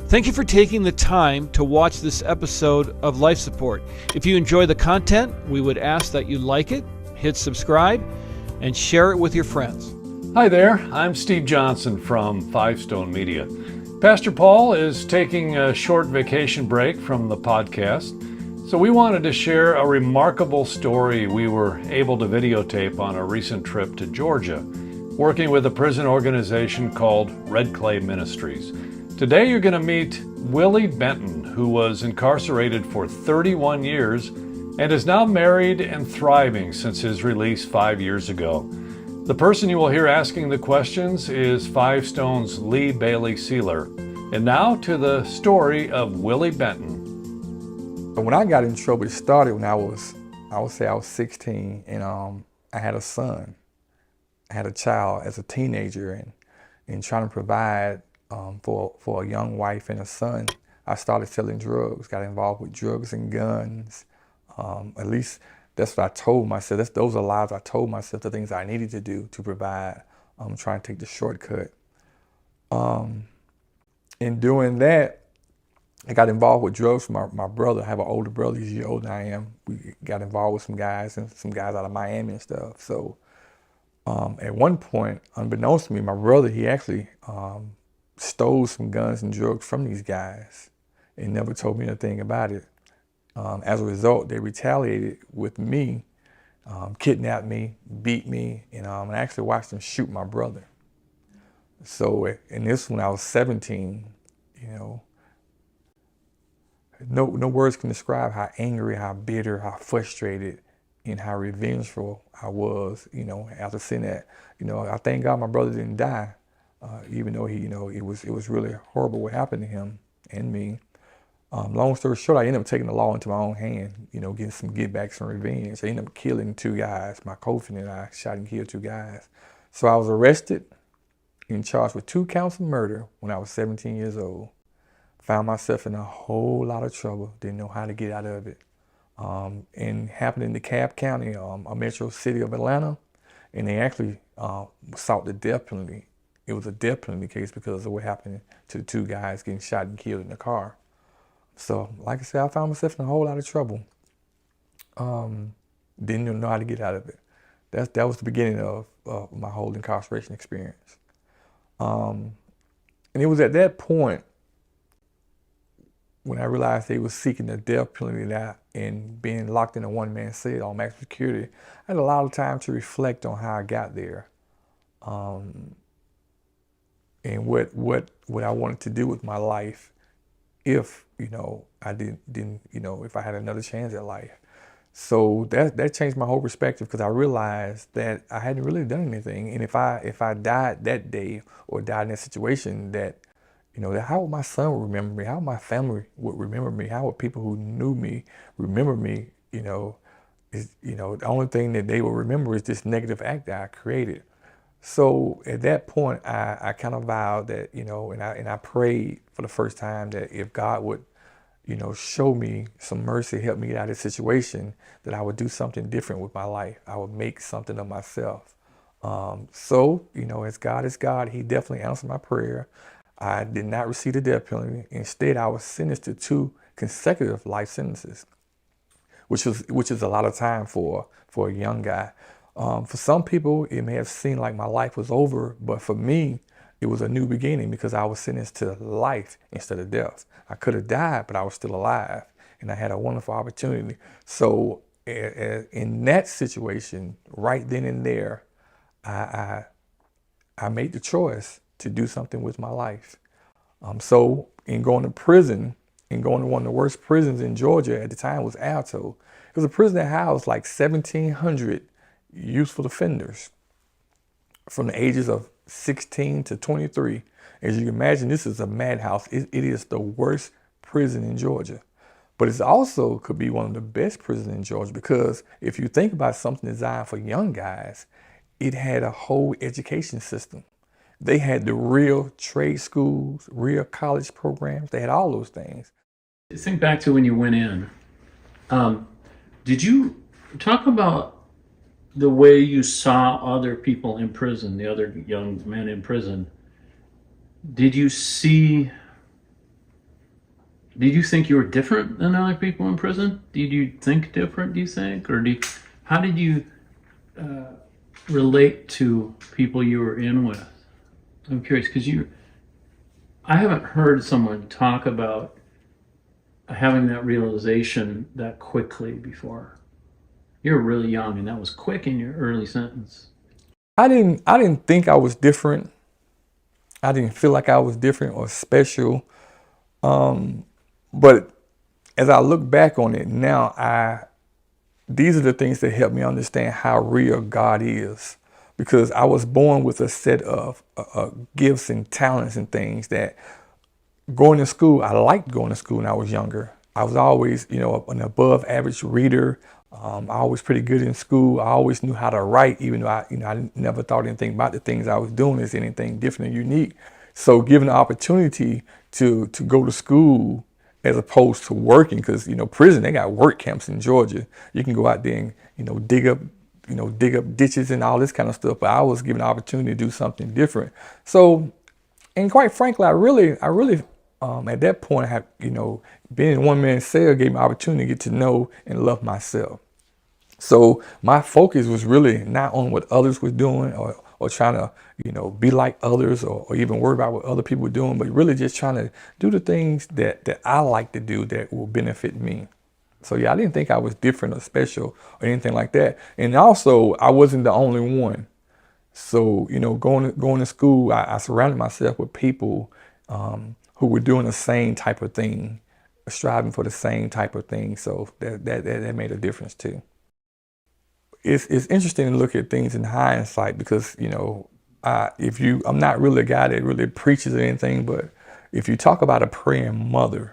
Thank you for taking the time to watch this episode of Life Support. If you enjoy the content, we would ask that you like it, hit subscribe, and share it with your friends. Hi there, I'm Steve Johnson from Five Stone Media. Pastor Paul is taking a short vacation break from the podcast, so we wanted to share a remarkable story we were able to videotape on a recent trip to Georgia, working with a prison organization called Red Clay Ministries. Today you're going to meet Willie Benton, who was incarcerated for 31 years and is now married and thriving since his release 5 years ago. The person you will hear asking the questions is Five Stone's Lee Bailey Sealer. And now to the story of Willie Benton. When I got in trouble, it started when I would say I was 16, and I had a son. I had a child as a teenager, and trying to provide for a young wife and a son, I started selling drugs, got involved with drugs and guns. At least that's what I told myself. Those are lies I told myself, the things I needed to do to provide, trying to take the shortcut. In doing that, I got involved with drugs with my brother. I have an older brother, he's a year older than I am. We got involved with some guys out of Miami and stuff. So at one point, unbeknownst to me, my brother, he actually stole some guns and drugs from these guys and never told me anything about it. As a result, they retaliated with me, kidnapped me, beat me, and I actually watched them shoot my brother. So, and this when I was 17, no words can describe how angry, how bitter, how frustrated, and how revengeful I was, after seeing that. I thank God my brother didn't die. Even though it was really horrible what happened to him and me. Long story short, I ended up taking the law into my own hand, getting some get-back, some revenge. I ended up killing 2 guys. My co-defendant and I shot and killed 2 guys. So I was arrested and charged with 2 counts of murder when I was 17 years old. Found myself in a whole lot of trouble, didn't know how to get out of it. And happened in DeKalb County, a metro city of Atlanta, and they actually sought the death penalty. It was a death penalty case because of what happened to the 2 guys getting shot and killed in the car. So, like I said, I found myself in a whole lot of trouble. Didn't even know how to get out of it. That was the beginning of my whole incarceration experience. And it was at that point when I realized they were seeking the death penalty and being locked in a one-man cell on maximum security. I had a lot of time to reflect on how I got there. And what I wanted to do with my life if, I didn't, if I had another chance at life. So that changed my whole perspective because I realized that I hadn't really done anything. And if I died that day or died in that situation, that how would my son remember me? How would my family would remember me? How would people who knew me remember me? The only thing that they will remember is this negative act that I created. So at that point, I kind of vowed that, and I prayed for the first time that if God would, show me some mercy, help me get out of this situation, that I would do something different with my life. I would make something of myself. So, as God is God, He definitely answered my prayer. I did not receive the death penalty. Instead, I was sentenced to 2 consecutive life sentences, which is a lot of time for a young guy. For some people, it may have seemed like my life was over, but for me, it was a new beginning because I was sentenced to life instead of death. I could have died, but I was still alive, and I had a wonderful opportunity. So in that situation, right then and there, I made the choice to do something with my life. So in going to prison, and going to one of the worst prisons in Georgia at the time was Alto. It was a prison that housed like 1,700 youthful offenders from the ages of 16 to 23. As you can imagine, this is a madhouse. It is the worst prison in Georgia. But it also could be one of the best prisons in Georgia because if you think about something designed for young guys, it had a whole education system. They had the real trade schools, real college programs. They had all those things. Think back to when you went in. Did you talk about the way you saw other people in prison, the other young men in prison? Did you see did you think you were different than other people in prison? Did you think different, do you think? Or how did you relate to people you were in with? I'm curious because I haven't heard someone talk about having that realization that quickly before. You're really young, and that was quick in your early sentence. I didn't think I was different. I didn't feel like I was different or special. But as I look back on it now, these are the things that help me understand how real God is. Because I was born with a set of gifts and talents and things that going to school, I liked going to school when I was younger. I was always, an above average reader. I was pretty good in school. I always knew how to write, even though I never thought anything about the things I was doing as anything different and unique. So given the opportunity to go to school as opposed to working, because, prison, they got work camps in Georgia. You can go out there and, dig up ditches and all this kind of stuff. But I was given the opportunity to do something different. So, and quite frankly, I really, at that point, I had, being in one man's cell gave me opportunity to get to know and love myself. So my focus was really not on what others were doing or trying to, be like others or even worry about what other people were doing, but really just trying to do the things that I like to do that will benefit me. So yeah, I didn't think I was different or special or anything like that. And also, I wasn't the only one. So, going to school, I surrounded myself with people who were doing the same type of thing, striving for the same type of thing. So that made a difference too. It's interesting to look at things in hindsight because, I'm not really a guy that really preaches or anything, but if you talk about a praying mother,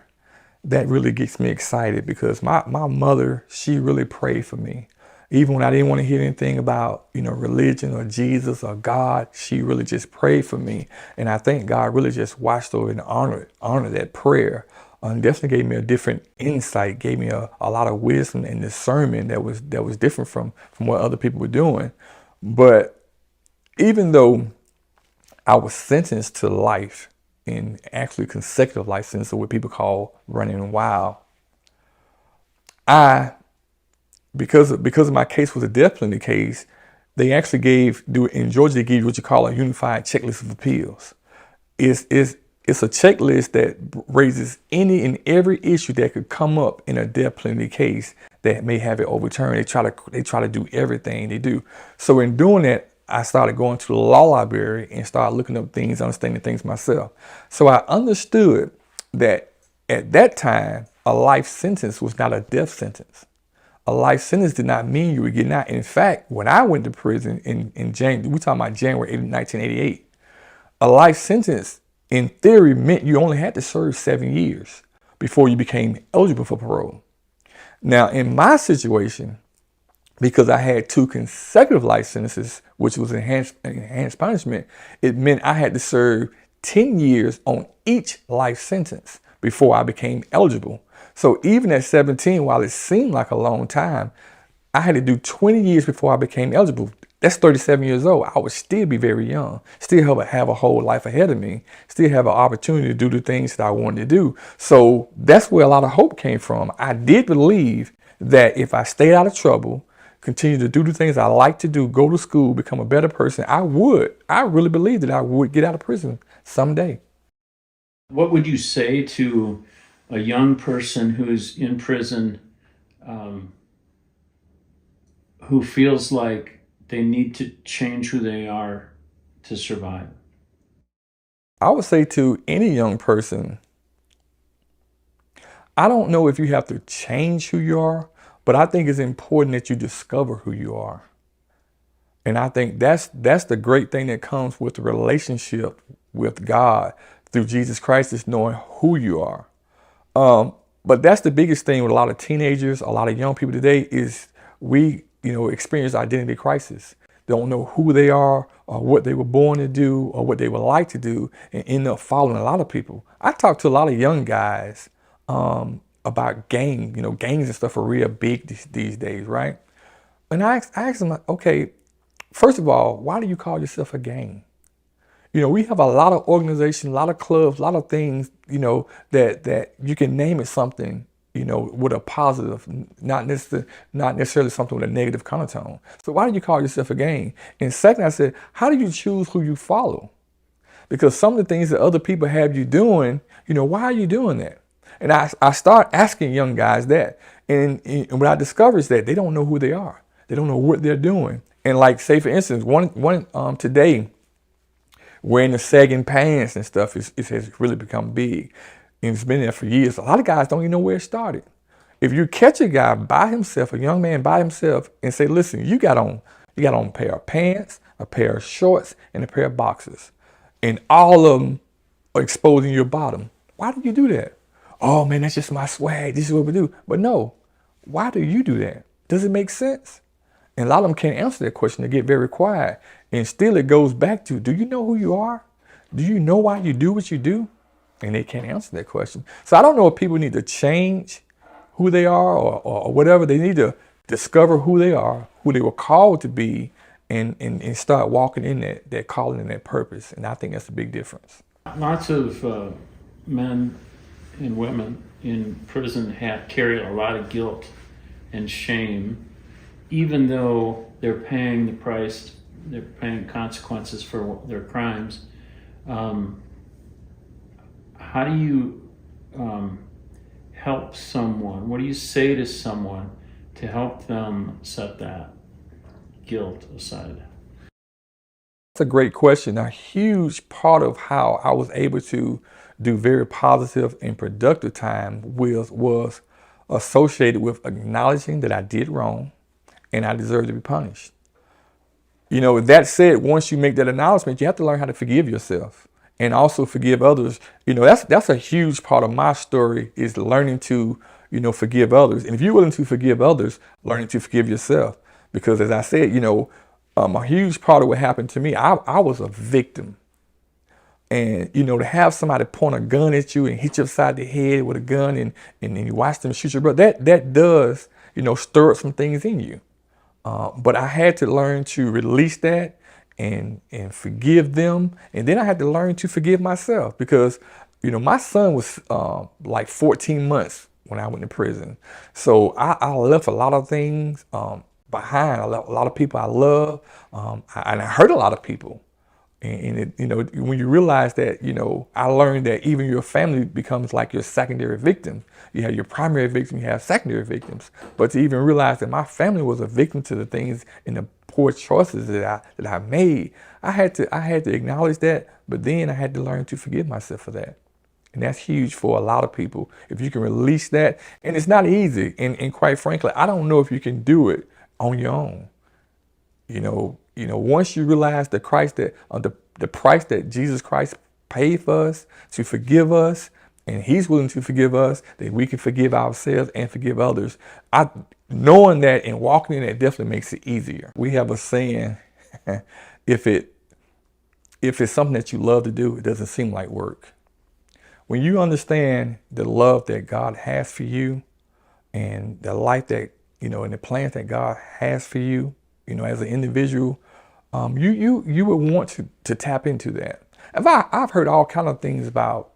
that really gets me excited because my mother, she really prayed for me. Even when I didn't want to hear anything about, religion or Jesus or God, she really just prayed for me. And I think God really just watched over and honored that prayer. And definitely gave me a different insight, gave me a lot of wisdom and discernment that was different from what other people were doing. But even though I was sentenced to life, in actually consecutive life sentences, what people call running wild, because of my case was a death penalty case, they actually in Georgia, they give you what you call a unified checklist of appeals. It's a checklist that raises any and every issue that could come up in a death penalty case that may have it overturned. They try to do everything they do. So in doing that, I started going to the law library and started looking up things, understanding things myself. So I understood that at that time, a life sentence was not a death sentence. A life sentence did not mean you were getting out. In fact, when I went to prison in January, we're talking about January 1988, a life sentence in theory meant you only had to serve 7 years before you became eligible for parole. Now, in my situation, because I had 2 consecutive life sentences, which was enhanced punishment, it meant I had to serve 10 years on each life sentence before I became eligible. So even at 17, while it seemed like a long time, I had to do 20 years before I became eligible. That's 37 years old. I would still be very young, still have a whole life ahead of me, still have an opportunity to do the things that I wanted to do. So that's where a lot of hope came from. I did believe that if I stayed out of trouble, continue to do the things I like to do, go to school, become a better person, I really believed that I would get out of prison someday. What would you say to a young person who's in prison who feels like they need to change who they are to survive? I would say to any young person, I don't know if you have to change who you are, but I think it's important that you discover who you are. And I think that's the great thing that comes with the relationship with God through Jesus Christ, is knowing who you are. But that's the biggest thing with a lot of teenagers, a lot of young people today, is we, experience identity crisis. They don't know who they are or what they were born to do or what they would like to do, and end up following a lot of people. I talk to a lot of young guys about gangs. Gangs and stuff are real big these days, right? And I asked them, okay, first of all, why do you call yourself a gang? We have a lot of organizations, a lot of clubs, a lot of things, that you can name it something, with a positive, not necessarily something with a negative connotation. So why do you call yourself a gang? And second, I said, how do you choose who you follow? Because some of the things that other people have you doing, why are you doing that? And I start asking young guys that. And what I discover is that they don't know who they are. They don't know what they're doing. And like, say for instance, one today, wearing the sagging pants and stuff it has really become big. And it's been there for years. A lot of guys don't even know where it started. If you catch a guy by himself, a young man by himself, and say, listen, you got on a pair of pants, a pair of shorts, and a pair of boxers, and all of them are exposing your bottom. Why do you do that? Oh man, that's just my swag. This is what we do. But no, why do you do that? Does it make sense? And a lot of them can't answer that question. They get very quiet. And still it goes back to, do you know who you are? Do you know why you do what you do? And they can't answer that question. So I don't know if people need to change who they are or whatever. They need to discover who they are, who they were called to be, and start walking in that calling and that purpose. And I think that's a big difference. Lots of men and women in prison carry a lot of guilt and shame, even though they're paying the price, they're paying consequences for their crimes. How do you help someone? What do you say to someone to help them set that guilt aside? That's a great question. A huge part of how I was able to do very positive and productive time was associated with acknowledging that I did wrong and I deserve to be punished. That said, once you make that acknowledgement, you have to learn how to forgive yourself and also forgive others. That's a huge part of my story, is learning to, forgive others. And if you're willing to forgive others, learning to forgive yourself. Because as I said, a huge part of what happened to me, I was a victim. And, to have somebody point a gun at you and hit you upside the head with a gun and you watch them shoot your brother, that does, stir up some things in you. But I had to learn to release that and forgive them. And then I had to learn to forgive myself because, my son was like 14 months when I went to prison. So I left a lot of things behind, a lot of people I love, and I hurt a lot of people. And when you realize that, I learned that even your family becomes like your secondary victim. You have your primary victim, you have secondary victims. But to even realize that my family was a victim to the things and the poor choices that I made, I had to acknowledge that. But then I had to learn to forgive myself for that. And that's huge for a lot of people. If you can release that, and it's not easy. And quite frankly, I don't know if you can do it on your own. Once you realize the price that Jesus Christ paid for us to forgive us, and He's willing to forgive us, that we can forgive ourselves and forgive others. Knowing that and walking in that definitely makes it easier. We have a saying, if it's something that you love to do, it doesn't seem like work. When you understand the love that God has for you and the life that, and the plans that God has for you, as an individual, you would want to tap into that. I've heard all kind of things about,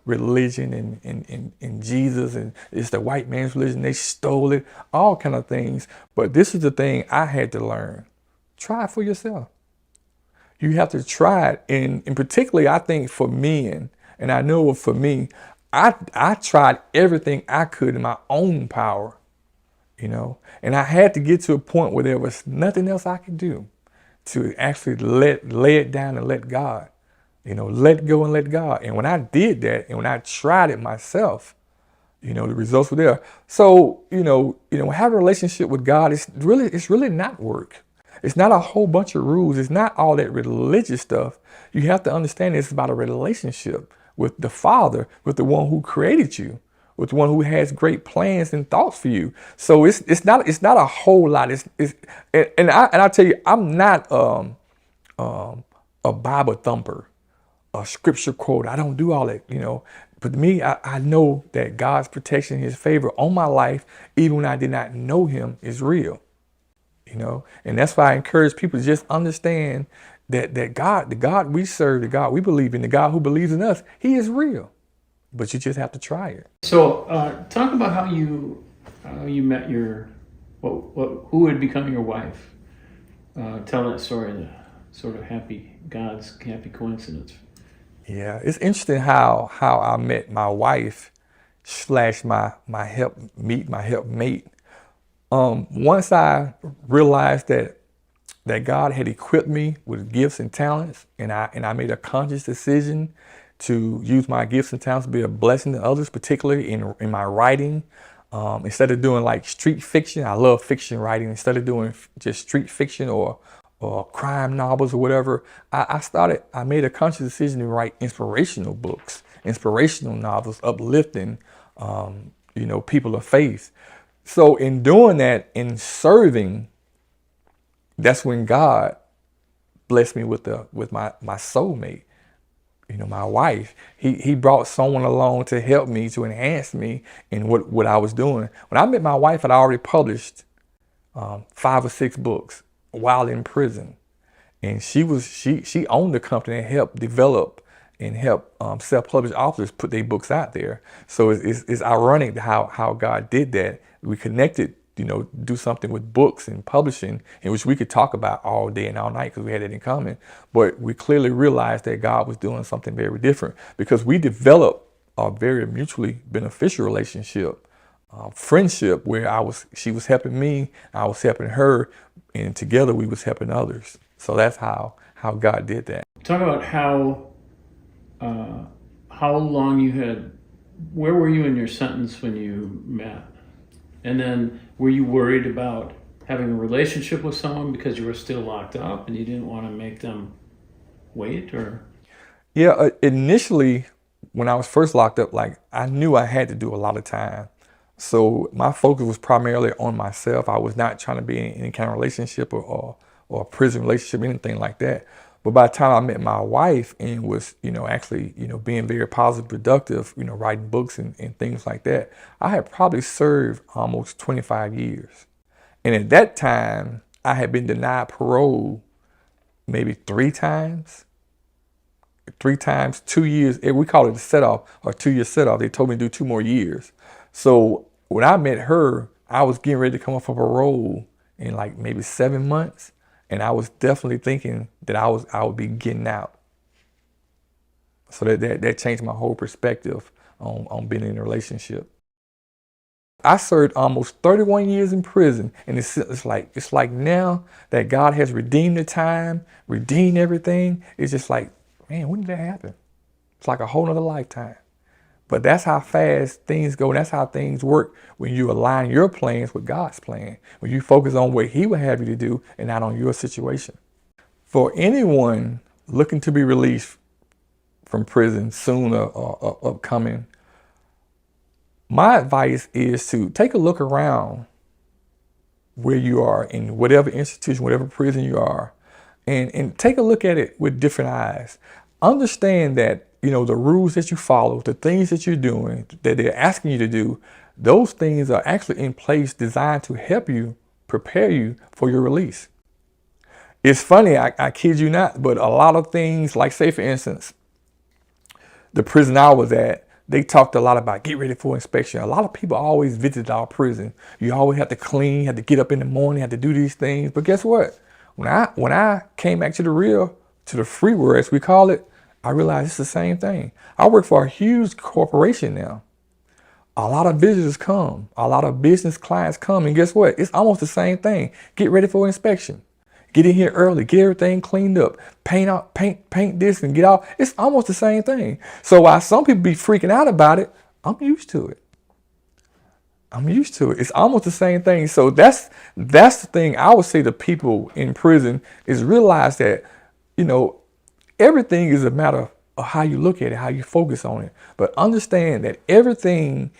religion and Jesus, and it's the white man's religion, they stole it, all kind of things. But this is the thing I had to learn. Try it for yourself. You have to try it. And particularly, I think for men, and I know for me, I tried everything I could in my own power, and I had to get to a point where there was nothing else I could do to actually lay it down and let God, let go and let God. And when I did that, and when I tried it myself, the results were there. So, having a relationship with God it's really not work. It's not a whole bunch of rules. It's not all that religious stuff. You have to understand it's about a relationship with the Father, with the one who created you, with the one who has great plans and thoughts for you. So it's not a whole lot. And I tell you, I'm not a Bible thumper, a scripture quote. I don't do all that, But to me, I know that God's protection, His favor on my life, even when I did not know Him, is real. And that's why I encourage people to just understand, that God, the God we serve, the God we believe in, the God who believes in us, he is real. But you just have to try it. So, talk about how you met your who had become your wife. Tell that story, the sort of God's happy coincidence. Yeah, it's interesting how I met my wife slash my helpmate. Once I realized that God had equipped me with gifts and talents, and I made a conscious decision to use my gifts and talents to be a blessing to others, particularly in my writing. Instead of doing like street fiction, I love fiction writing. Instead of doing just street fiction or crime novels or whatever, I made a conscious decision to write inspirational books, inspirational novels, uplifting, people of faith. So in doing that, in serving, that's when God blessed me with my soulmate, my wife. He brought someone along to help me, to enhance me in what I was doing. When I met my wife, I'd already published 5 or 6 books while in prison, and she owned the company and helped develop and help self-published authors put their books out there. So it's ironic how God did that. We connected, do something with books and publishing, in which we could talk about all day and all night because we had it in common. But we clearly realized that God was doing something very different because we developed a very mutually beneficial relationship, friendship, where she was helping me, I was helping her, and together we was helping others. So that's how God did that. Talk about how long you had. Where were you in your sentence when you met? And then were you worried about having a relationship with someone because you were still locked up and you didn't want to make them wait? Or Yeah, initially when I was first locked up, like I knew I had to do a lot of time. So my focus was primarily on myself. I was not trying to be in any kind of relationship or a prison relationship, anything like that. But by the time I met my wife and was, actually, being very positive, productive, writing books and things like that, I had probably served almost 25 years. And at that time, I had been denied parole maybe 3 times. 3 times, 2 years. We call it a set-off or 2-year set-off. They told me to do 2 more years. So when I met her, I was getting ready to come off of parole in like maybe 7 months. And I was definitely thinking that I would be getting out. So that changed my whole perspective on being in a relationship. I served almost 31 years in prison, and it's like now that God has redeemed the time, redeemed everything. It's just like, man, when did that happen? It's like a whole nother lifetime. But that's how fast things go. And that's how things work when you align your plans with God's plan. When you focus on what he would have you to do and not on your situation. For anyone looking to be released from prison soon or upcoming, my advice is to take a look around where you are in whatever institution, whatever prison you are, and take a look at it with different eyes. Understand that the rules that you follow, the things that you're doing, that they're asking you to do, those things are actually in place designed to help you, prepare you for your release. It's funny, I kid you not, but a lot of things, like say for instance, the prison I was at, they talked a lot about get ready for inspection. A lot of people always visit our prison. You always have to clean, have to get up in the morning, have to do these things. But guess what? When I came back to the free world, as we call it, I realized it's the same thing. I work for a huge corporation now. A lot of visitors come. A lot of business clients come. And guess what? It's almost the same thing. Get ready for inspection. Get in here early. Get everything cleaned up. Paint this and get out. It's almost the same thing. So while some people be freaking out about it, I'm used to it. It's almost the same thing. So that's the thing I would say to people in prison is realize that, everything is a matter of how you look at it, how you focus on it. But understand that everything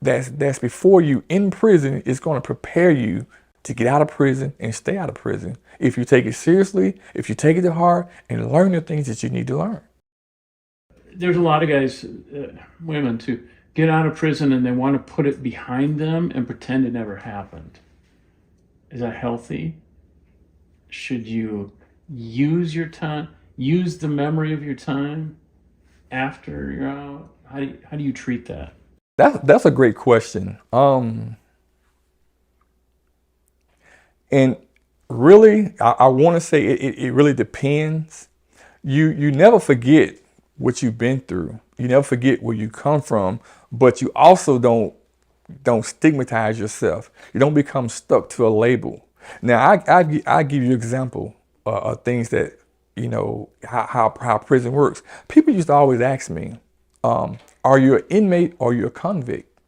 that's before you in prison is going to prepare you to get out of prison and stay out of prison. If you take it seriously, if you take it to heart and learn the things that you need to learn. There's a lot of guys, women to get out of prison and they want to put it behind them and pretend it never happened. Is that healthy? Should you use your time, use the memory of your time after you're out? How do you treat that? That's a great question. And really, I want to say it really depends. You never forget what you've been through. You never forget where you come from, but you also don't stigmatize yourself. You don't become stuck to a label. Now, I give you an example of things that, how prison works. People used to always ask me, are you an inmate or are you a convict?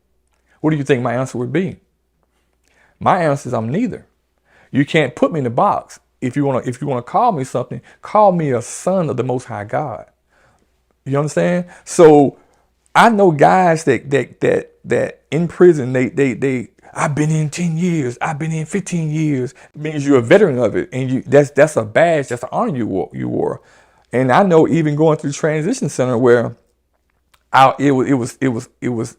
What do you think my answer would be? My answer is I'm neither. You can't put me in a box. If you want to call me something, call me a son of the Most High God. You understand? So I know guys that in prison, they I've been in 10 years, I've been in 15 years. It means you're a veteran of it, and that's a badge, that's an honor you wore. And I know even going through the transition center where it was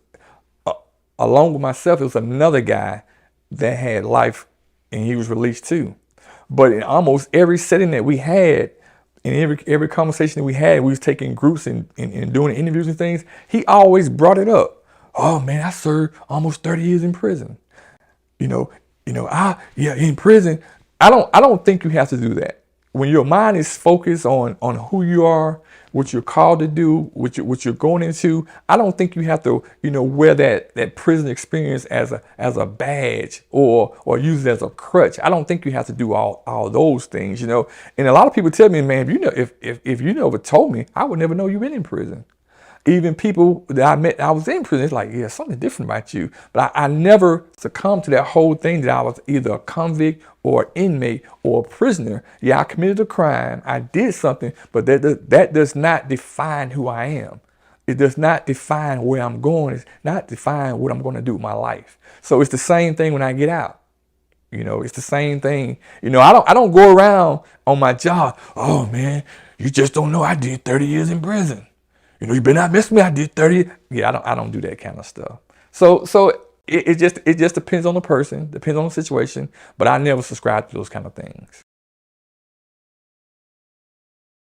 along with myself, it was another guy that had life and he was released too. But in almost every setting that we had, in every conversation that we had, we was taking groups and doing interviews and things, he always brought it up. Oh man, I served almost 30 years in prison. In prison. I don't think you have to do that. When your mind is focused on who you are, what you're called to do, what you're going into, I don't think you have to, wear that prison experience as a badge or use it as a crutch. I don't think you have to do all those things, And a lot of people tell me, man, if you never told me, I would never know you've been in prison. Even people that I met, I was in prison, it's like, yeah, something different about you. But I never succumbed to that whole thing that I was either a convict or an inmate or a prisoner. Yeah, I committed a crime. I did something, but that does not define who I am. It does not define where I'm going. It's not define what I'm going to do with my life. So it's the same thing when I get out. It's the same thing. I don't go around on my job. Oh man, you just don't know I did 30 years in prison. You better not miss me. I did 30. Yeah, I don't do that kind of stuff. So it just depends on the person, depends on the situation. But I never subscribe to those kind of things.